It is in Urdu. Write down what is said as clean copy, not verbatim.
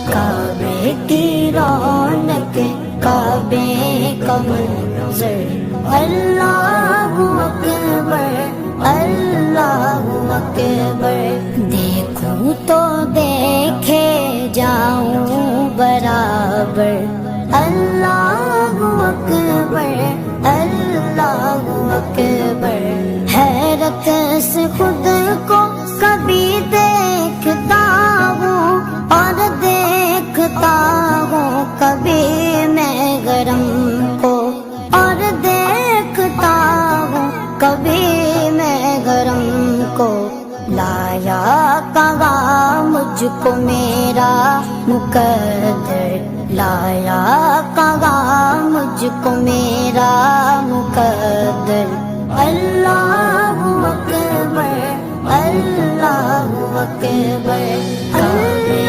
کعبے کی رونق کعبے کا منظر اللہ اکبر اللہ اکبر دیکھوں تو دیکھے جاؤں برابر اللہ اکبر اللہ اکبر حیرت سے خود کو کبھی دیکھتا ہوں اور دیکھتا ہوں کبھی میں گرم کو اور دیکھتا ہوں کبھی میں گرم کو لایا کہاں مجھ کو میرا مقدر لایا کہاں مجھ کو میرا مقدر اللہ اکبر اللہ اکبر